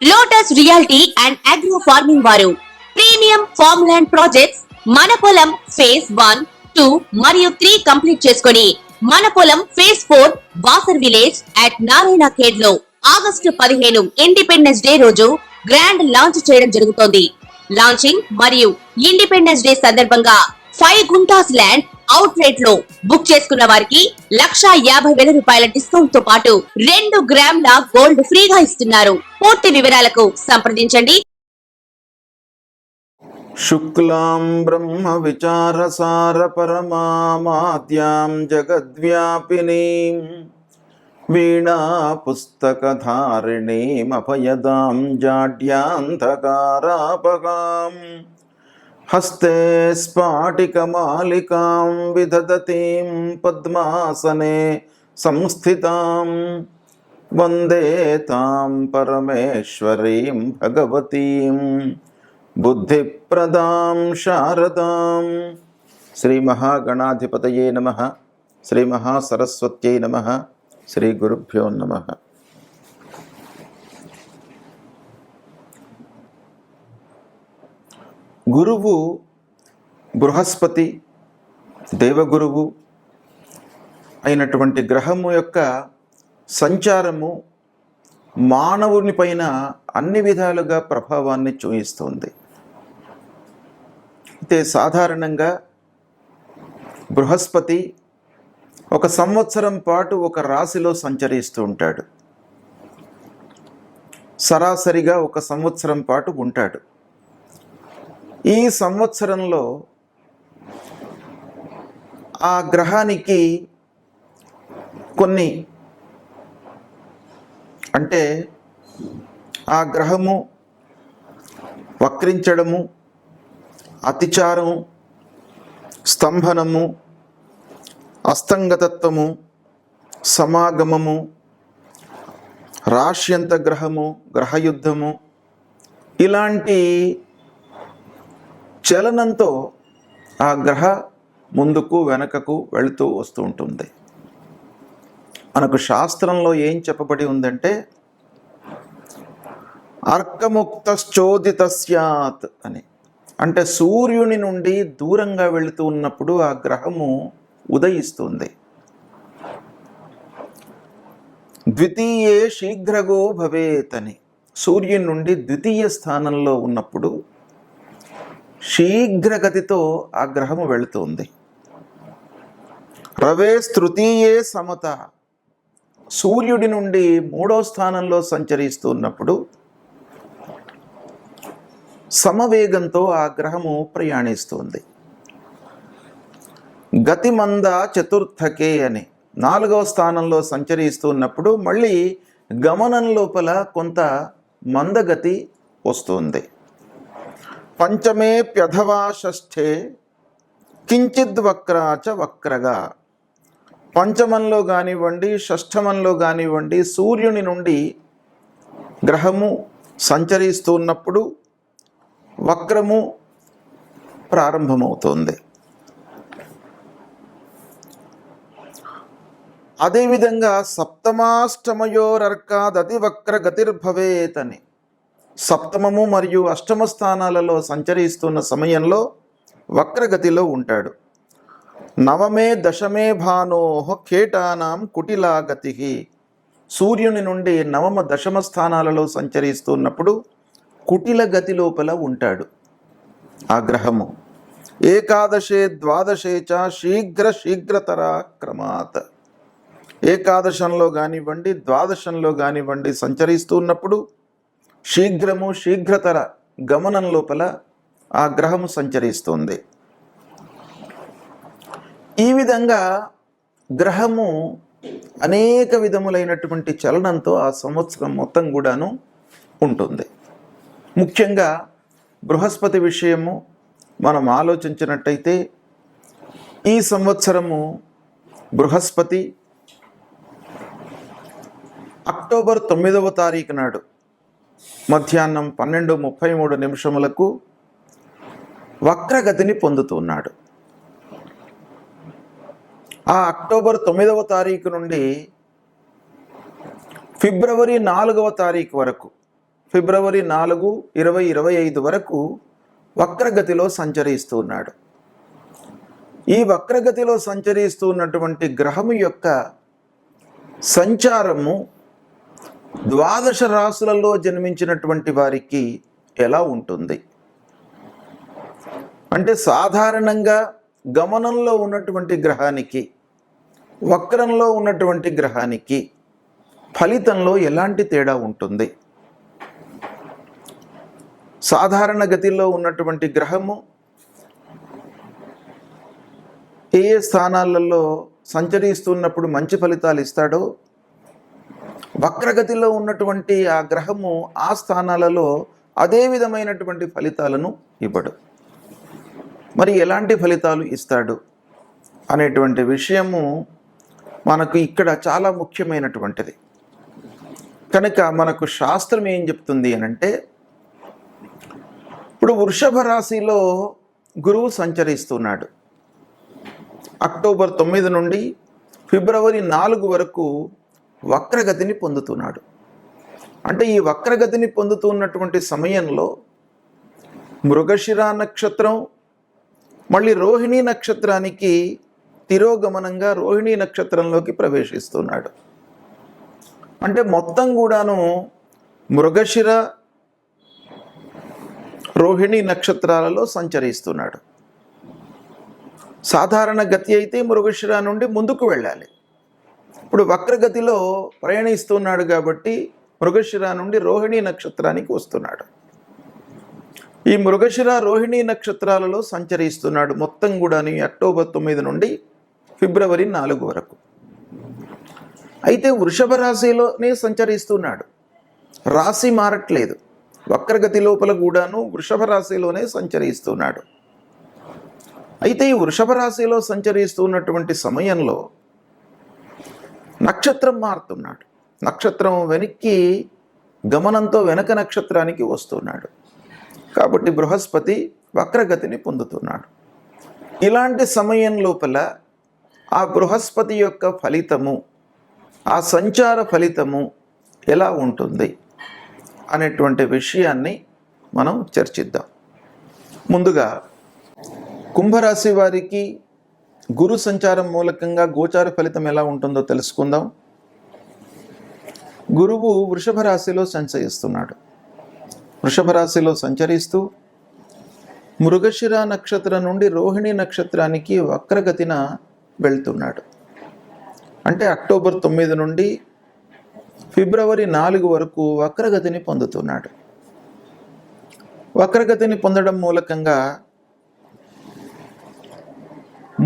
Lotus reality and agro farming వారు premium farm land projects మన పొలం ఫేజ్ 1, 2 మరియు 3 కంప్లీట్ చేసుకొని మన పొలం phase 4 Basar village at Narayana Khed లో ఆగస్టు 15 ఇండిపెండెన్స్ డే రోజు గ్రాండ్ లాంచ్ చేయడం జరుగుతోంది. లాంచింగ్ మరియు ఇండిపెండెన్స్ డే సందర్భంగా 5 గుంటాస్ ల్యాండ్ అవుట్ రేట్ లో బుక్ చేసుకున్న వారికి ₹1,50,000 డిస్కౌంట్ తో పాటు 2 గ్రాముల గోల్డ్ ఫ్రీగా ఇస్తున్నారు. పూర్తి వివరాలకు సంప్రదించండి. శుక్లాం బ్రహ్మ విచారసార పరమామాద్యాం జగద్వ్యాపినీం వీణా పుస్తకధారిణీం అభయదాం జాడ్యాంధకారాపగాం హస్తే స్ఫాటికమాలికాం విదదతీం పద్మాసనే సంస్థితాం వందే తాం పరమేశ్వరీం భగవతీం బుద్ధిప్రదాం శారదాం. శ్రీ మహాగణాధిపతయే నమః. శ్రీ మహాసరస్వత్యై నమః. శ్రీ గురుభ్యో నమః. గురువు బృహస్పతి దేవగురువు అయినటువంటి గ్రహము యొక్క సంచారము మానవుని పైన అన్ని విధాలుగా ప్రభావాన్ని చూపిస్తుంది. అయితే సాధారణంగా బృహస్పతి ఒక సంవత్సరం పాటు ఒక రాశిలో సంచరిస్తూ ఉంటాడు. సరాసరిగా ఒక సంవత్సరం పాటు ఉంటాడు. ఈ సంవత్సరంలో ఆ గ్రహానికి కొన్ని అంటే ఆ గ్రహము వక్రించడము, అతిచారము, స్తంభనము, అస్తంగతత్వము, సమాగమము, రాశ్యంత గ్రహము, గ్రహయుద్ధము ఇలాంటి చలనంతో ఆ గ్రహ ముందుకు వెనకకు వెళుతూ వస్తూ ఉంటుంది. మనకు శాస్త్రంలో ఏం చెప్పబడి ఉందంటే అర్కముక్తశ్చోదిత స్యాత్ అని. అంటే సూర్యుని నుండి దూరంగా వెళుతూ ఉన్నప్పుడు ఆ గ్రహము ఉదయిస్తుంది. ద్వితీయే శీఘ్రగో భవేత్ అని. సూర్యుని నుండి ద్వితీయ స్థానంలో ఉన్నప్పుడు శీఘ్రగతితో ఆ గ్రహము వెళుతుంది. రవేస్ తృతీయే సమత. సూర్యుడి నుండి 3వ స్థానంలో సంచరిస్తున్నప్పుడు సమవేగంతో ఆ గ్రహము ప్రయాణిస్తుంది. గతిమంద చతుర్థకే అని 4వ స్థానంలో సంచరిస్తున్నప్పుడు మళ్ళీ గమనం లోపల కొంత మందగతి వస్తుంది. పంచమే ప్యధవా షష్ఠే కించిద్ వక్రాచ వక్రగా. పంచమంలో కానివ్వండి, షష్ఠమంలో కానివ్వండి సూర్యుని నుండి గ్రహము సంచరిస్తున్నప్పుడు వక్రము ప్రారంభమవుతుంది. అదేవిధంగా సప్తమాష్టమయోరర్కాదతి వక్ర గతిర్భవేత్ అని. సప్తమము మరియు అష్టమ స్థానాలలో సంచరిస్తున్న సమయంలో వక్రగతిలో ఉంటాడు. నవమే దశమే భానోః కేటానాం కుటిలాగతి. సూర్యుని నుండి నవమ దశమ స్థానాలలో సంచరిస్తున్నప్పుడు కుటిల గతి లోపల ఉంటాడు ఆ గ్రహము. ఏకాదశే ద్వాదశే చ శీఘ్రతర క్రమాత్. ఏకాదశంలో కానివ్వండి, ద్వాదశంలో కానివ్వండి సంచరిస్తున్నప్పుడు శీఘ్రతర గమనం లోపల ఆ గ్రహము సంచరిస్తుంది. ఈ విధంగా గ్రహము అనేక విధములైనటువంటి చలనంతో ఆ సంవత్సరం మొత్తం కూడాను ఉంటుంది. ముఖ్యంగా బృహస్పతి విషయము మనం ఆలోచించినట్టయితే ఈ సంవత్సరము బృహస్పతి అక్టోబర్ 9వ తారీఖు నాడు మధ్యాహ్నం 12:33 వక్రగతిని పొందుతున్నాడు. ఆ అక్టోబర్ 9వ తారీఖు నుండి ఫిబ్రవరి 4వ తారీఖు వరకు ఫిబ్రవరి 4, 2025 వరకు వక్రగతిలో సంచరిస్తున్నాడు. ఈ వక్రగతిలో సంచరిస్తున్నటువంటి గ్రహము యొక్క సంచారము ద్వాదశ రాశులలో జన్మించినటువంటి వారికి ఎలా ఉంటుంది అంటే, సాధారణంగా గమనంలో ఉన్నటువంటి గ్రహానికి, వక్రంలో ఉన్నటువంటి గ్రహానికి ఫలితంలో ఎలాంటి తేడా ఉంటుంది? సాధారణ గతిలో ఉన్నటువంటి గ్రహము ఏ స్థానాలలో సంచరిస్తున్నప్పుడు మంచి ఫలితాలు ఇస్తాడో, వక్రగతిలో ఉన్నటువంటి ఆ గ్రహము ఆ స్థానాలలో అదే విధమైనటువంటి ఫలితాలను ఇవ్వడు. మరి ఎలాంటి ఫలితాలు ఇస్తాడు అనేటువంటి విషయము మనకు ఇక్కడ చాలా ముఖ్యమైనటువంటిది. కనుక మనకు శాస్త్రం ఏం చెప్తుంది అనంటే, ఇప్పుడు వృషభ రాశిలో గురువు సంచరిస్తున్నాడు. అక్టోబర్ 9 నుండి ఫిబ్రవరి 4 వరకు వక్రగతిని పొందుతున్నాడు. అంటే ఈ వక్రగతిని పొందుతున్నటువంటి సమయంలో మృగశిర నక్షత్రం మళ్ళీ రోహిణీ నక్షత్రానికి తిరోగమనంగా రోహిణీ నక్షత్రంలోకి ప్రవేశిస్తున్నాడు. అంటే మొత్తం కూడాను మృగశిర రోహిణీ నక్షత్రాలలో సంచరిస్తున్నాడు. సాధారణ గతి అయితే మృగశిర నుండి ముందుకు వెళ్ళాలి. ఇప్పుడు వక్రగతిలో ప్రయాణిస్తున్నాడు కాబట్టి మృగశిర నుండి రోహిణీ నక్షత్రానికి వస్తున్నాడు. ఈ మృగశిర రోహిణీ నక్షత్రాలలో సంచరిస్తున్నాడు మొత్తం కూడా అక్టోబర్ 9 నుండి ఫిబ్రవరి 4 వరకు. అయితే వృషభ రాశిలోనే సంచరిస్తున్నాడు, రాశి మారట్లేదు. వక్రగతి లోపల కూడాను వృషభ రాశిలోనే సంచరిస్తున్నాడు. అయితే ఈ వృషభ రాశిలో సంచరిస్తున్నటువంటి సమయంలో నక్షత్రం మారుతున్నాడు. నక్షత్రం వెనక్కి గమనంతో వెనక నక్షత్రానికి వస్తున్నాడు. కాబట్టి బృహస్పతి వక్రగతిని పొందుతున్నాడు. ఇలాంటి సమయం లోపల ఆ బృహస్పతి యొక్క ఫలితము, ఆ సంచార ఫలితము ఎలా ఉంటుంది అనేటువంటి విషయాన్ని మనం చర్చిద్దాం. ముందుగా కుంభరాశి వారికి గురు సంచారం మూలకంగా గోచార ఫలితం ఎలా ఉంటుందో తెలుసుకుందాం. గురువు వృషభ రాశిలో సంచరిస్తున్నాడు. వృషభ రాశిలో సంచరిస్తూ మృగశిర నక్షత్రం నుండి రోహిణీ నక్షత్రానికి వక్రగతిన వెళ్తున్నాడు. అంటే అక్టోబర్ 9 నుండి ఫిబ్రవరి 4 వరకు వక్రగతిని పొందుతున్నాడు. వక్రగతిని పొందడం మూలకంగా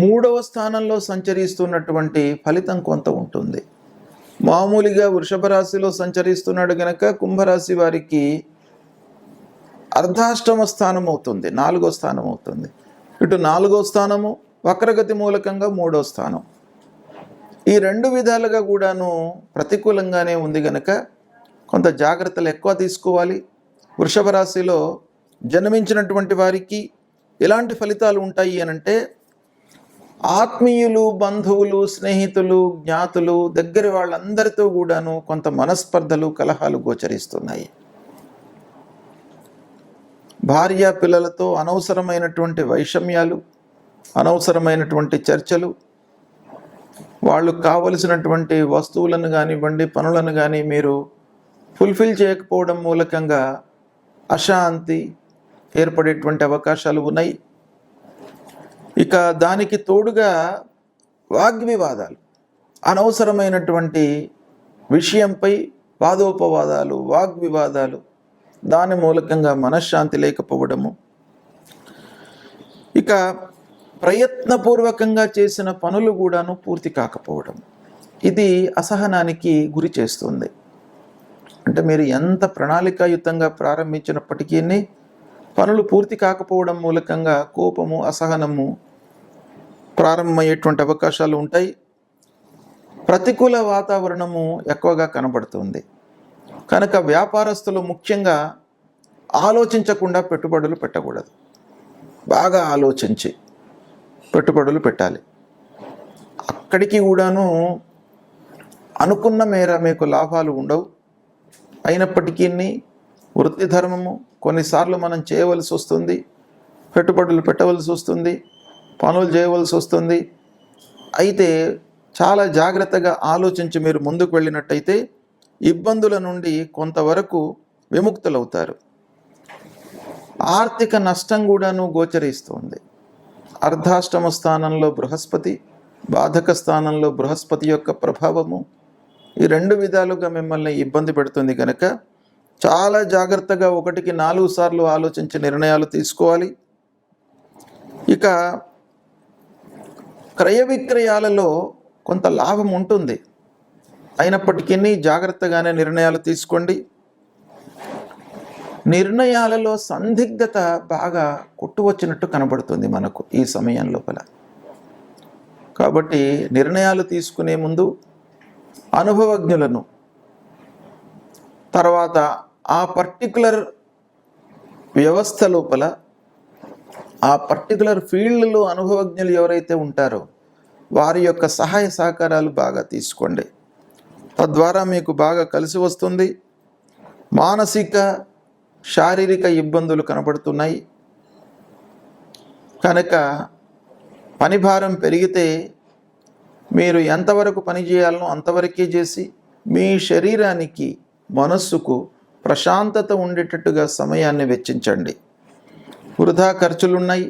3వ స్థానంలో సంచరిస్తున్నటువంటి ఫలితం కొంత ఉంటుంది. మామూలుగా వృషభ రాశిలో సంచరిస్తున్నాడు గనక కుంభరాశి వారికి అర్ధాష్టమ స్థానం అవుతుంది, 4వ స్థానం అవుతుంది. ఇటు 4వ స్థానము వక్రగతి మూలకంగా 3వ స్థానం. ఈ 2 విధాలుగా కూడాను ప్రతికూలంగానే ఉంది గనక కొంత జాగ్రత్తలు ఎక్కువ తీసుకోవాలి. వృషభ రాశిలో జన్మించినటువంటి వారికి ఎలాంటి ఫలితాలు ఉంటాయి అనంటే, ఆత్మీయులు, బంధువులు, స్నేహితులు, జ్ఞాతులు, దగ్గర వాళ్ళందరితో కూడాను కొంత మనస్పర్ధలు, కలహాలు గోచరిస్తున్నాయి. భార్య పిల్లలతో అనవసరమైనటువంటి వైషమ్యాలు, అనవసరమైనటువంటి చర్చలు, వాళ్ళు కావలసినటువంటి వస్తువులను కానివ్వండి, పనులను కానీ మీరు ఫుల్ఫిల్ చేయకపోవడం మూలకంగా అశాంతి ఏర్పడేటువంటి అవకాశాలు ఉన్నాయి. ఇక దానికి తోడుగా వాగ్వివాదాలు, అనవసరమైనటువంటి విషయంపై వాదోపవాదాలు, వాగ్వివాదాలు, దాని మూలకంగా మనశ్శాంతి లేకపోవడము, ఇక ప్రయత్నపూర్వకంగా చేసిన పనులు కూడాను పూర్తి కాకపోవడం, ఇది అసహనానికి గురి చేస్తుంది. అంటే మీరు ఎంత ప్రణాళికాయుతంగా ప్రారంభించినప్పటికీ పనులు పూర్తి కాకపోవడం మూలకంగా కోపము, అసహనము ప్రారంభమయ్యేటువంటి అవకాశాలు ఉంటాయి. ప్రతికూల వాతావరణము ఎక్కువగా కనబడుతుంది. కనుక వ్యాపారస్తులు ముఖ్యంగా ఆలోచించకుండా పెట్టుబడులు పెట్టకూడదు. బాగా ఆలోచించి పెట్టుబడులు పెట్టాలి. అక్కడికి కూడాను అనుకున్న మేర మీకు లాభాలు ఉండవు. అయినప్పటికీ వృత్తి ధర్మము కొన్నిసార్లు మనం చేయవలసి వస్తుంది, పెట్టుబడులు పెట్టవలసి వస్తుంది, పనులు చేయవలసి వస్తుంది. అయితే చాలా జాగ్రత్తగా ఆలోచించి మీరు ముందుకు వెళ్ళినట్టయితే ఇబ్బందుల నుండి కొంతవరకు విముక్తులవుతారు. ఆర్థిక నష్టం కూడాను గోచరిస్తుంది. అర్ధాష్టమ స్థానంలో బృహస్పతి, బాధక స్థానంలో బృహస్పతి యొక్క ప్రభావము ఈ రెండు విధాలుగా మిమ్మల్ని ఇబ్బంది పెడుతుంది కనుక చాలా జాగ్రత్తగా 1కి 4 సార్లు ఆలోచించి నిర్ణయాలు తీసుకోవాలి. ఇక క్రయ విక్రయాలలో కొంత లాభం ఉంటుంది, అయినప్పటికీ జాగ్రత్తగానే నిర్ణయాలు తీసుకోండి. నిర్ణయాలలో సందిగ్ధత బాగా కొట్టువచ్చినట్టు కనబడుతుంది మనకు ఈ సమయం లోపల. కాబట్టి నిర్ణయాలు తీసుకునే ముందు అనుభవజ్ఞులను, తర్వాత ఆ పర్టికులర్ వ్యవస్థ లోపల ఆ పర్టికులర్ ఫీల్డ్లో అనుభవజ్ఞులు ఎవరైతే ఉంటారో వారి యొక్క సహాయ సహకారాలు బాగా తీసుకోండి. తద్వారా మీకు బాగా కలిసి వస్తుంది. మానసిక శారీరక ఇబ్బందులు కనబడుతున్నాయి కనుక పనిభారం పెరిగితే మీరు ఎంతవరకు పని చేయాలనో అంతవరకే చేసి మీ శరీరానికి మనస్సుకు ప్రశాంతత ఉండేటట్టుగా సమయాన్ని వెచ్చించండి. వృధా ఖర్చులున్నాయి,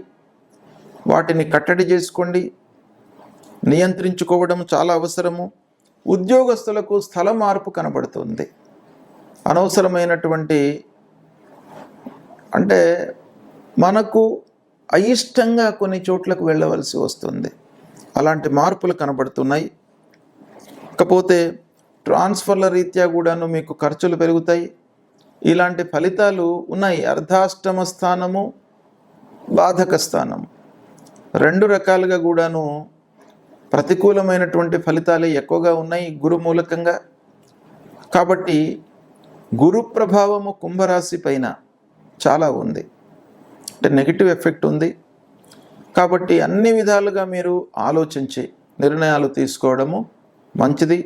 వాటిని కట్టడి చేసుకోండి. నియంత్రించుకోవడం చాలా అవసరము. ఉద్యోగస్తులకు స్థల మార్పు కనబడుతుంది. అనవసరమైనటువంటి అంటే మనకు అయిష్టంగా కొన్ని చోట్లకు వెళ్ళవలసి వస్తుంది, అలాంటి మార్పులు కనబడుతున్నాయి. ఇకపోతే ట్రాన్స్ఫర్ల రీత్యా కూడాను మీకు ఖర్చులు పెరుగుతాయి. ఇలాంటి ఫలితాలు ఉన్నాయి. అర్ధాష్టమ స్థానము, బాధక స్థానము 2 రకాలుగా కూడాను ప్రతికూలమైనటువంటి ఫలితాలే ఎక్కువగా ఉన్నాయి గురు మూలకంగా. కాబట్టి గురు ప్రభావము కుంభరాశి పైన చాలా ఉంది, అంటే నెగిటివ్ ఎఫెక్ట్ ఉంది. కాబట్టి అన్ని విధాలుగా మీరు ఆలోచించి నిర్ణయాలు తీసుకోవడము మంచిది.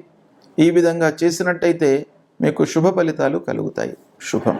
ఈ విధంగా చేసినట్టయితే మీకు శుభ ఫలితాలు కలుగుతాయి. శుభం.